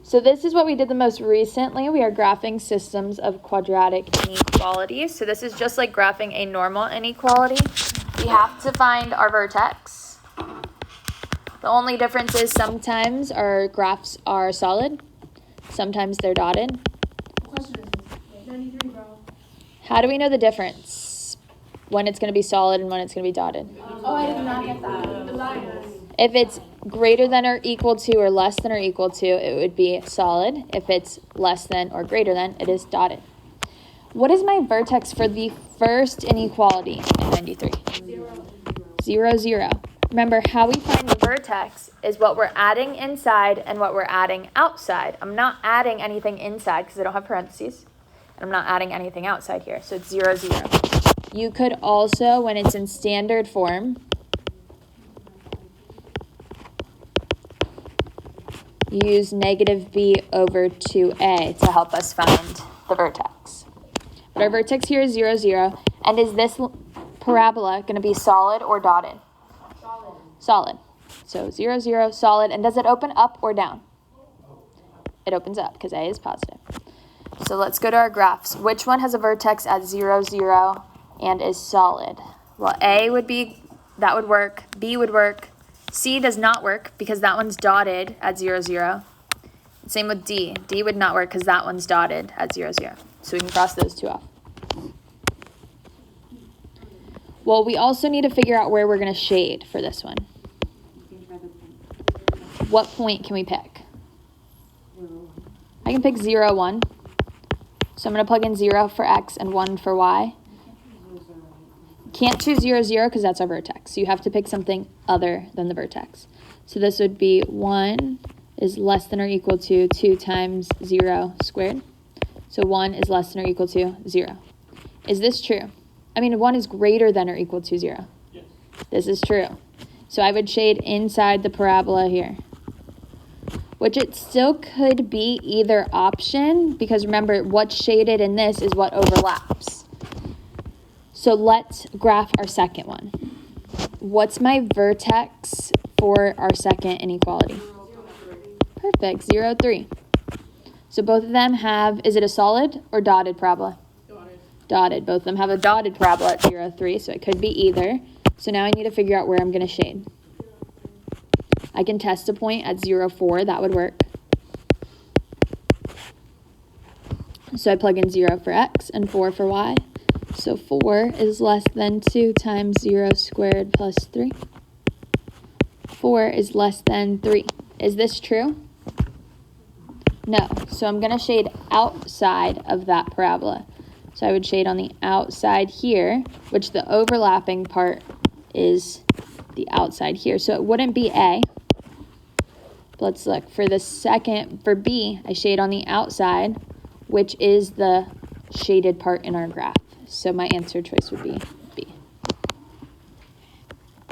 So this is what we did the most recently. We are graphing systems of quadratic inequalities. So this is just like graphing a normal inequality. We have to find our vertex. The only difference is sometimes our graphs are solid, sometimes they're dotted. Question is 93, bro. How do we know the difference when it's going to be solid and when it's going to be dotted? Oh, I did not get that. The lines. If it's greater than or equal to or less than or equal to, it would be solid. If it's less than or greater than, it is dotted. What is my vertex for the first inequality in 93? 0, 0. Remember, how we find the vertex is what we're adding inside and what we're adding outside. I'm not adding anything inside because I don't have parentheses. And I'm not adding anything outside here. So it's 0, 0. You could also, when it's in standard form, use negative b over 2a to help us find the vertex. But our vertex here is 0, 0. And is this parabola going to be solid or dotted? Solid. Solid. So 0, 0, solid. And does it open up or down? It opens up because a is positive. So let's go to our graphs. Which one has a vertex at 0, 0 and is solid? Well, A would be, that would work. B would work. C does not work because that one's dotted at 0, 0. Same with D. D would not work because that one's dotted at 0, 0. So we can cross those two off. Well, we also need to figure out where we're going to shade for this one. What point can we pick? I can pick 0, 1. So I'm going to plug in 0 for x and 1 for y. Can't choose 0, 0 because that's our vertex. So you have to pick something other than the vertex. So this would be 1 is less than or equal to 2 times 0 squared. So 1 is less than or equal to 0. Is this true? I mean, 1 is greater than or equal to 0. Yes. This is true. So I would shade inside the parabola here, which it still could be either option because remember, what's shaded in this is what overlaps. So let's graph our second one. What's my vertex for our second inequality? Perfect, 0, 3. So both of them have, is it a solid or dotted parabola? Dotted. Dotted. Both of them have a dotted parabola at 0, 3, so it could be either. So now I need to figure out where I'm going to shade. I can test a point at 0, 4. That would work. So I plug in 0 for x and 4 for y. So 4 is less than 2 times 0 squared plus 3. 4 is less than 3. Is this true? No. So I'm going to shade outside of that parabola. So I would shade on the outside here, which the overlapping part is the outside here. So it wouldn't be A. Let's look. For the second, for B, I shade on the outside, which is the shaded part in our graph. So my answer choice would be B.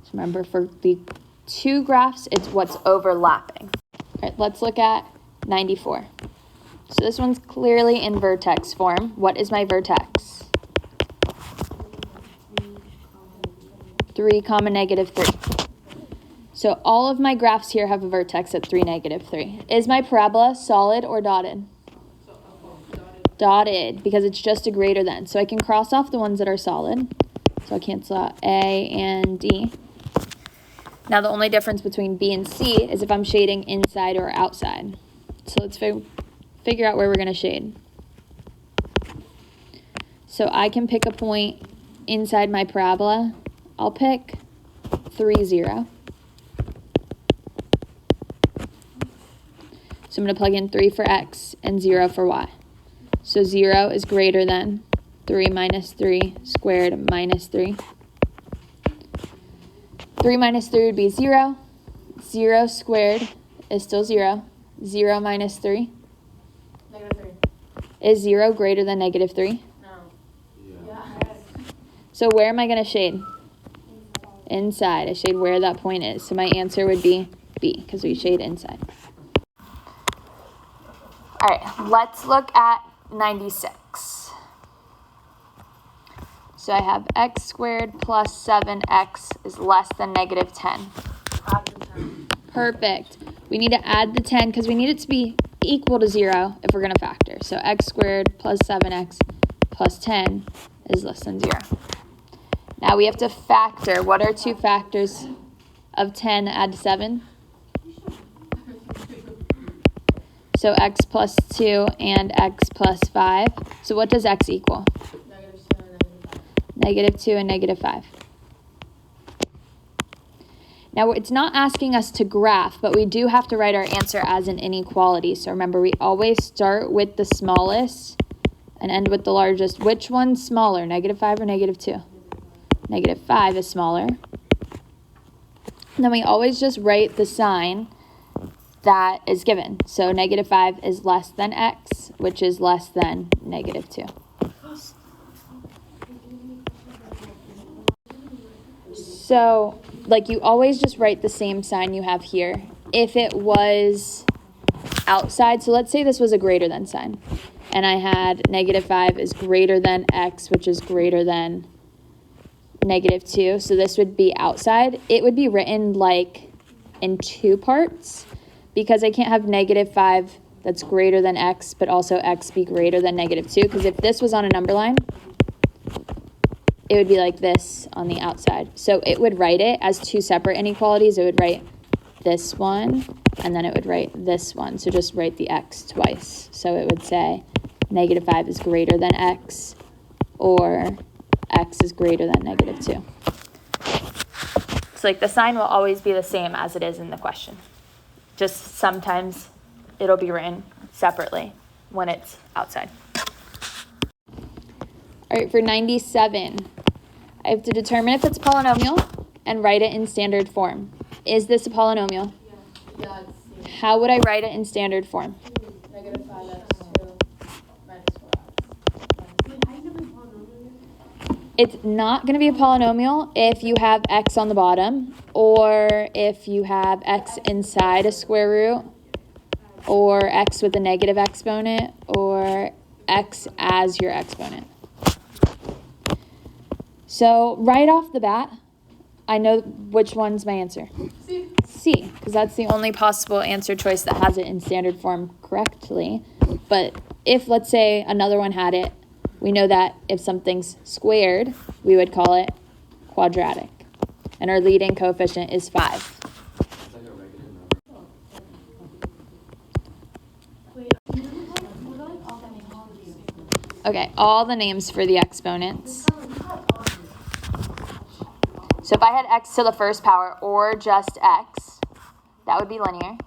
So remember, for the two graphs, it's what's overlapping. All right, let's look at 94. So this one's clearly in vertex form. What is my vertex? 3, negative 3. So all of my graphs here have a vertex at 3, negative 3. Is my parabola solid or dotted? Dotted, because it's just a greater than. So I can cross off the ones that are solid. So I'll cancel out A and D. Now the only difference between B and C is if I'm shading inside or outside. So let's figure out where we're going to shade. So I can pick a point inside my parabola. I'll pick 3, 0. So I'm going to plug in 3 for x and 0 for y. So 0 is greater than 3 minus 3 squared minus 3. 3 minus 3 would be 0. 0 squared is still 0. 0 minus 3. Negative 3. Is 0 greater than negative 3? No. Yeah. Yes. So where am I going to shade? Inside. I shade where that point is. So my answer would be B, because we shade inside. All right, let's look at 96. So I have x squared plus 7x is less than negative 10. Add the 10. Perfect. We need to add the 10 because we need it to be equal to 0 if we're going to factor. So x squared plus 7x plus 10 is less than 0. Now we have to factor. What are two factors of 10 add to 7? So x plus 2 and x plus 5. So what does x equal? -2 and -5. Now it's not asking us to graph, but we do have to write our answer as an inequality. So remember, we always start with the smallest and end with the largest. Which one's smaller, -5 or -2? -5 is smaller. And then we always just write the sign that is given. So -5 is less than x, which is less than -2. So, like, you always just write the same sign you have here. If it was outside, so let's say this was a greater than sign, and I had -5 is greater than x, which is greater than -2, so this would be outside. It would be written like in two parts, because I can't have -5 that's greater than x, but also x be greater than -2, because if this was on a number line, it would be like this on the outside. So it would write it as two separate inequalities. It would write this one, and then it would write this one. So just write the x twice. So it would say -5 is greater than x, or x is greater than -2. So like the sign will always be the same as it is in the question. Just sometimes it'll be written separately when it's outside. All right, for 97, I have to determine if it's a polynomial and write it in standard form. Is this a polynomial? Yeah, How would I write it in standard form? -5x2 minus 4x. It's not going to be a polynomial if you have x on the bottom, or if you have x inside a square root, or x with a negative exponent, or x as your exponent. So right off the bat, I know which one's my answer. C, because that's the only possible answer choice that has it in standard form correctly. But if, let's say, another one had it, we know that if something's squared, we would call it quadratic. And our leading coefficient is 5. Okay, all the names for the exponents. So if I had x to the first power or just x, that would be linear.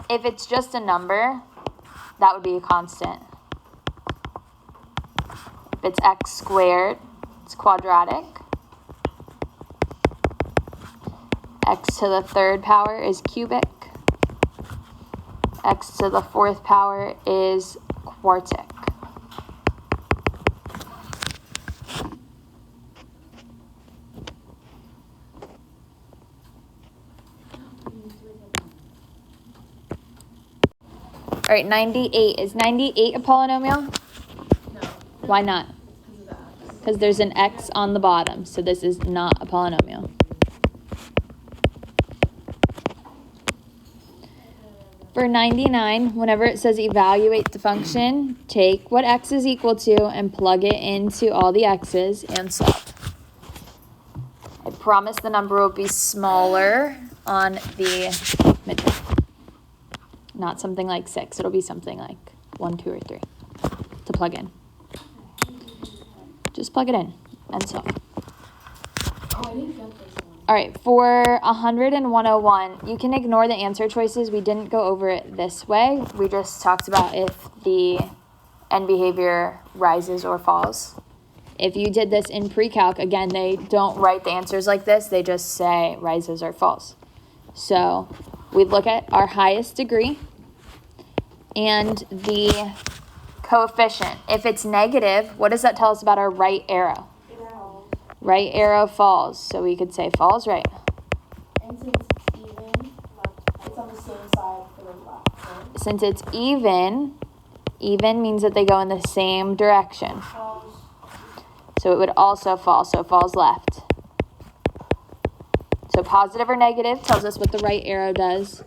If it's just a number, that would be a constant. If it's x squared, it's quadratic. X to the third power is cubic. X to the fourth power is quartic. All right, 98. Is 98 a polynomial? No. Why not? Because of the x. Because there's an x on the bottom, so this is not a polynomial. For 99, whenever it says evaluate the function, take what x is equal to and plug it into all the x's and solve. I promise the number will be smaller on the midterm. Not something like 6. It'll be something like 1, 2, or 3 to plug in. Just plug it in and solve. Oh, I didn't get this one. All right, for 100 and 101, you can ignore the answer choices. We didn't go over it this way. We just talked about if the end behavior rises or falls. If you did this in pre-calc, again, they don't write the answers like this. They just say rises or falls. So we'd look at our highest degree and the coefficient. If it's negative, what does that tell us about our right arrow? Right arrow falls. So we could say falls right. And since it's even, it's on the same side for the left, right? Since it's even means that they go in the same direction. So it would also fall. So it falls left. So positive or negative tells us what the right arrow does.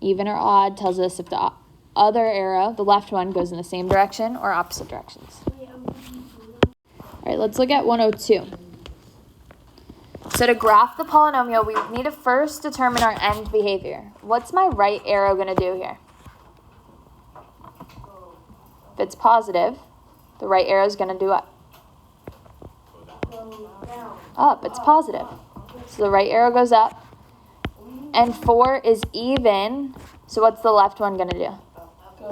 even or odd tells us if the other arrow, the left one, goes in the same direction or opposite directions. All right, let's look at 102. So to graph the polynomial, we need to first determine our end behavior. What's my right arrow going to do here? If it's positive, the right arrow is going to do what? Up. It's positive. So the right arrow goes up. And 4 is even. So what's the left one going to do?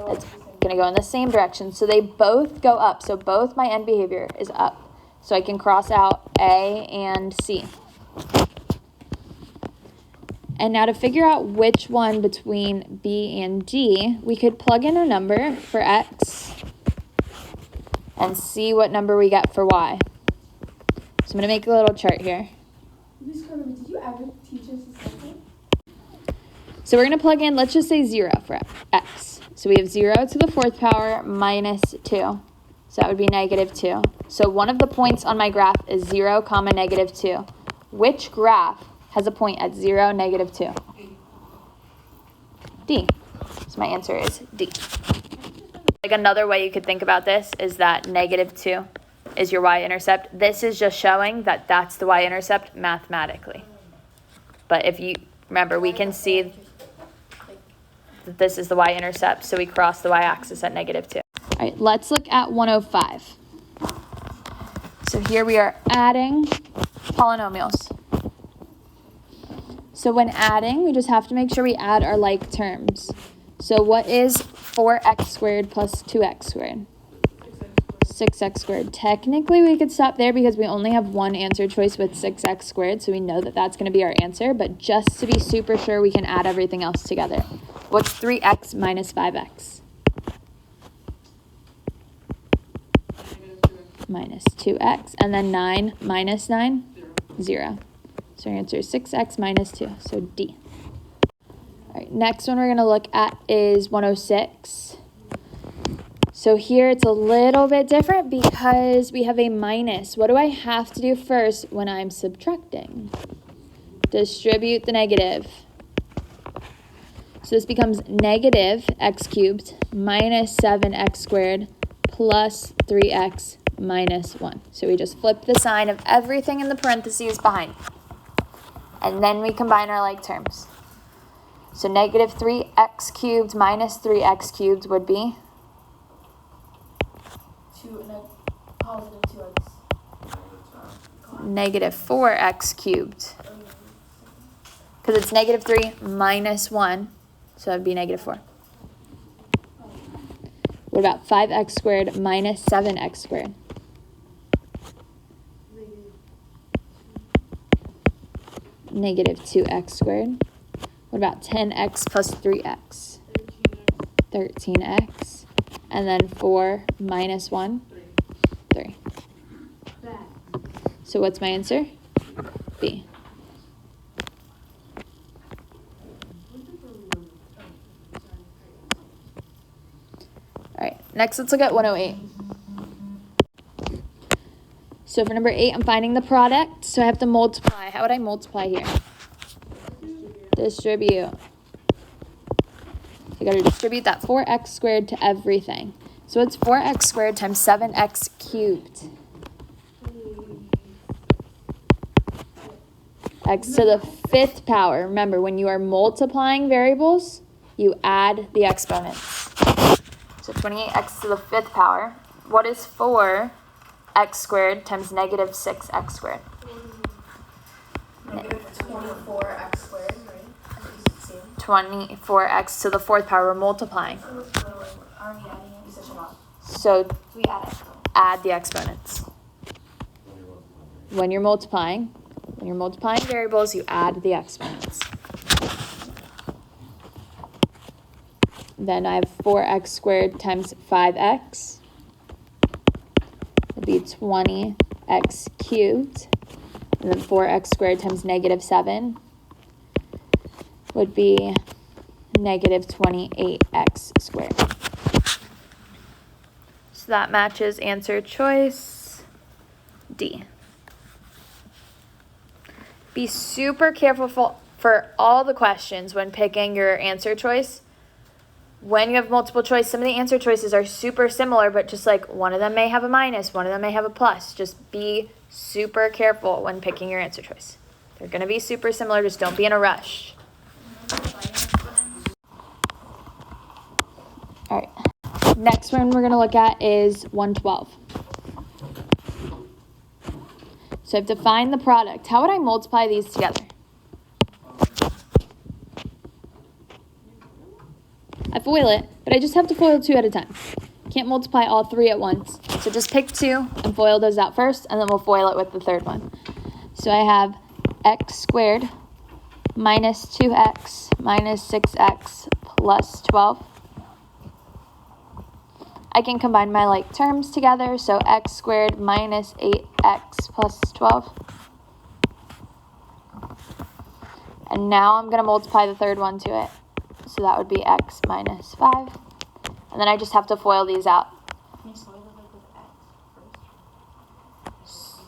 It's going to go in the same direction. So they both go up. So both my end behavior is up. So I can cross out A and C. And now to figure out which one between B and D, we could plug in a number for X and see what number we get for Y. So I'm going to make a little chart here. Miss Carmen, did you ever teach us something? So we're going to plug in, let's just say 0 for X. So we have 0 to the 4th power minus 2. So that would be negative 2. So one of the points on my graph is 0, negative 2. Which graph has a point at 0, negative 2? D. So my answer is D. Like another way you could think about this is that negative 2 is your y-intercept. This is just showing that that's the y-intercept mathematically. But if you remember, we can see that this is the y-intercept, so we cross the y-axis at negative 2. All right, let's look at 105. So here we are adding polynomials. So when adding, we just have to make sure we add our like terms. So what is 4x squared plus 2x squared? 6x squared. Technically, we could stop there because we only have one answer choice with 6x squared, so we know that that's going to be our answer. But just to be super sure, we can add everything else together. What's 3x minus 5x? Minus 2x. And then 9 minus 9? 0. So our answer is 6x minus 2, so D. All right, next one we're going to look at is 106. So here it's a little bit different because we have a minus. What do I have to do first when I'm subtracting? Distribute the negative. So this becomes negative x cubed minus 7x squared plus 3x minus 1. So we just flip the sign of everything in the parentheses behind. And then we combine our like terms. So negative 3x cubed minus 3x cubed would be? Positive 2x. Negative 4x cubed. Because it's negative 3 minus 1. So that would be negative 4. What about 5x squared minus 7x squared? Negative 2x squared. What about 10x plus 3x? 13x. And then 4 minus 1? 3. So what's my answer? B. All right, next let's look at 108. So for number 8, I'm finding the product. So I have to multiply. How would I multiply here? Distribute. You got to distribute that 4x squared to everything. So it's 4x squared times 7x cubed. X to the 5th power. Remember, when you are multiplying variables, you add the exponents. So 28x to the 5th power. What is 4x squared times negative 6x squared? Negative 24x squared, right? 24x to the 4th power. We're multiplying. Are we adding it? You said not. So We add it. add the exponents. When you're multiplying variables, you add the exponents. Then I have 4x squared times 5x. It'd be 20x cubed. And then 4x squared times negative 7 would be negative 28x squared. So that matches answer choice D. Be super careful for all the questions when picking your answer choice, when you have multiple choice, some of the answer choices are super similar, but just like one of them may have a minus, one of them may have a plus. Just be super careful when picking your answer choice. They're going to be super similar, just don't be in a rush. All right, next one we're going to look at is 112. So I have to find the product. How would I multiply these together? I FOIL it, but I just have to FOIL 2 at a time. Can't multiply all 3 at once. So just pick 2 and FOIL those out first, and then we'll FOIL it with the third one. So I have x squared minus 2x minus 6x plus 12. I can combine my like terms together, so x squared minus 8x plus 12. And now I'm going to multiply the third one to it. So that would be x minus 5. And then I just have to FOIL these out. Can you FOIL it like with x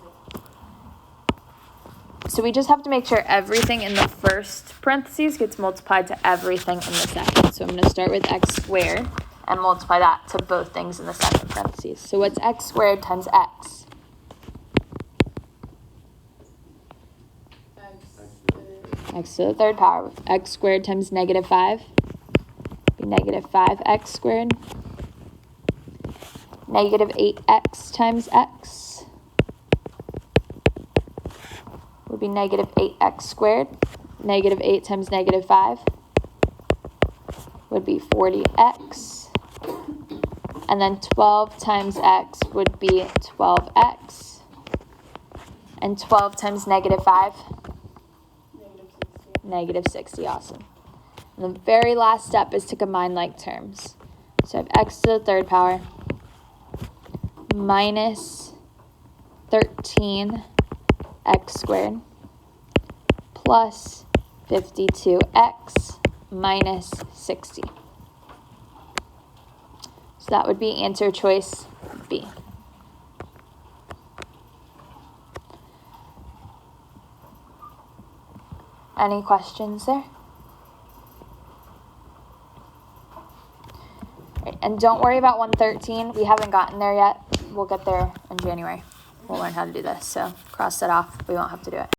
first? So we just have to make sure everything in the first parentheses gets multiplied to everything in the second. So I'm going to start with x squared and multiply that to both things in the second parentheses. So what's x squared times x? X to the third power. X squared times negative 5 be negative 5x squared. Negative 8x times x would be negative 8x squared. Negative 8 times negative 5 would be 40x. And then 12 times x would be 12x. And 12 times negative 5? Negative 60, awesome. And the very last step is to combine like terms. So I have x to the third power minus 13x squared plus 52x minus 60. So that would be answer choice B. Any questions there? And don't worry about 113. We haven't gotten there yet. We'll get there in January. We'll learn how to do this. So cross that off. We won't have to do it.